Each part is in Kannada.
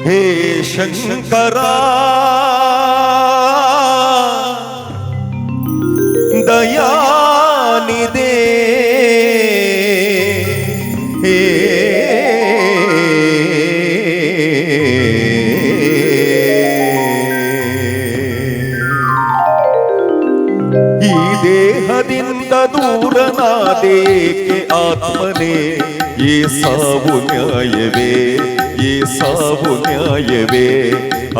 ಹೇ ಶಂಕರ ದಯಾನಿದೆ ಹೇ ಈ ದೇಹದಿಂದ ದೂರನಾದೇಕೆ ಆತ್ಮನೇ ಈ ಸಾವು ನ್ಯಾಯವೇ ಈ ಸಾವು ನ್ಯಾಯವೇ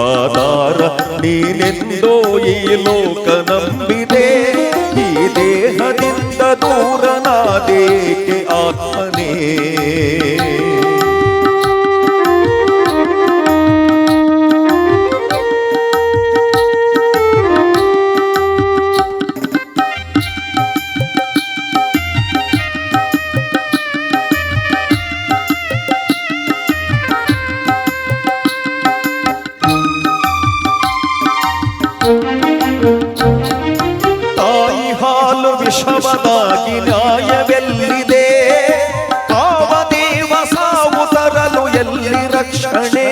ಆಧಾರ ನೀನೆಂದೋ ಈ ಲೋಕ ನಂಬಿದೆ ಈ ದೇಹದಿಂದ ದೂರನಾದೇಕೆ ಆತ್ಮನೇ ತಾಯಿ ಹಾಲು ವಿಷವದಾಗಿ ನ್ಯಾಯವೆಲ್ಲಿದೆ ಕಾಮದೇವ ಸಾವು ತರಲು ಎಲ್ಲಿ ರಕ್ಷಣೆ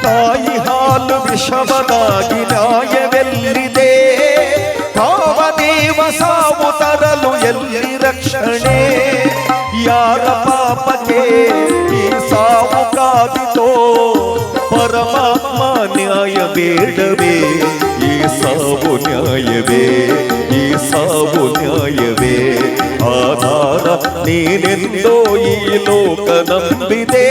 ತಾಯಿ ಹಾಲು ವಿಷವದಾಗಿ ನ್ಯಾಯವೆಲ್ಲಿದೆ ಕಾಮದೇವ ಸಾವು ತರಲು ಎಲ್ಲಿ ರಕ್ಷಣೆ ಯಾರ ಪಾಪಕ್ಕೆ ಈ ಸಾವು ಕಾದಿತೋ ಪರಮಾತ್ಮ ನ್ಯಾಯ ಬೇಡವೇ ಈ ಸಾವು ನ್ಯಾಯವೇ ಈ ಸಾವು ನ್ಯಾಯವೇ ಆಧಾರ ನೀನೆಂದೋ ಈ ಲೋಕ ನಂಬಿದೆ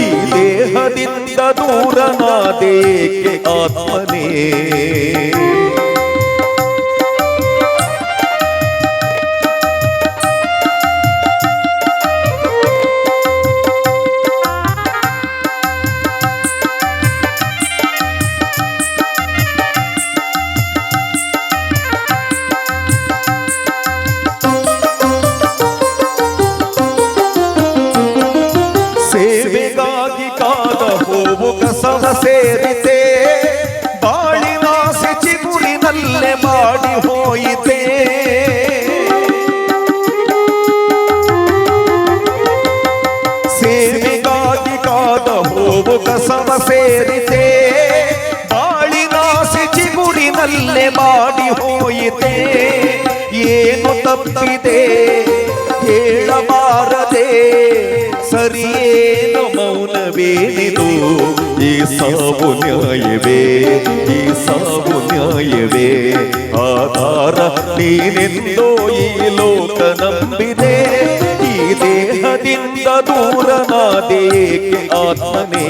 ಈ ದೇಹದಿಂದ ದೂರನಾದೇಕೆ ಆತ್ಮನೇ ಸೇವೆಗಾಗಿ ಕಾದ ಹೂವು ಕಸವ ಸೇರಿತೆ ಬಾಳಿನಾಸೆ ಚಿಗುರಿನಲ್ಲೇ ಮಾಡಿ ಹೋಯಿತೆ ಸೇವೆಗಾಗಿ ಕಾದ ಹೂವು ಕಸವ ಸೇರಿತೆ ಬಾಳಿನಾಸೆ ಚಿಗುರಿನಲ್ಲೇ ಮಾಡಿ ಹೋಯಿತೆ ಏನು ತಪ್ಪಿದೆ ಹೇಳಬಾರದೆ ಸರಿಯೇನು ಮೌನವೇನಿದು ಈ ಸಾವು ನ್ಯಾಯವೇ ಈ ಸಾವು ನ್ಯಾಯವೇ ಆಧಾರ ನೀನೆಂದೋ ಈ ಲೋಕ ನಂಬಿದೆ ಈ ದೇಹದಿಂದ ದೂರನಾದೇಕೆ ಆತ್ಮನೇ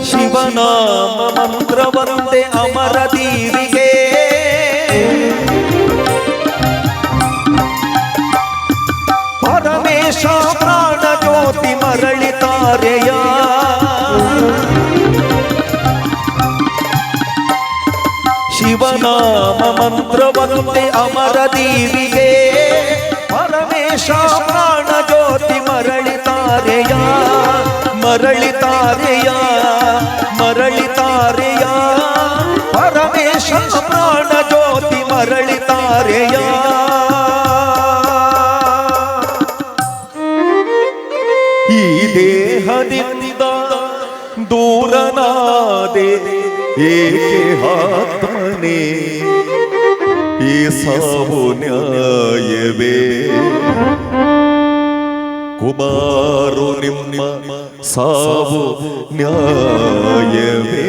ಶಿವನಾಮ ಮಂತ್ರವಂದೇ ಅಮರ ದೀವಿಗೆ ಪರಮೇಶ ಪ್ರಾಣ ಜ್ಯೋತಿ ಮರಳಿತಾರೆಯ ಶಿವನಾಮ ಮಂತ್ರವಂದೇ ಅಮರ ದೀವಿಗೆ ಪರಮೇಶ ಪ್ರಾಣ ಜ್ಯೋತಿ ಮರಳಿತಾರೆಯ ಮರಳಿತಾರೆಯ ಮರಳಿತಾರೆಯ ಪರಮೇಶ ಪ್ರಾಣ ಜ್ಯೋತಿ ಮರಳಿತಾರೆಯ ಈ ದೇಹದಿಂದ ದೂರನಾದೆ ಏಕೆ ಆತ್ಮನೇ ಈ ಸಾವು ನ್ಯಾಯವೇ ಕುಮಾರು ನಿಮ್ಮ ಸಾವು ನ್ಯಾಯವೇ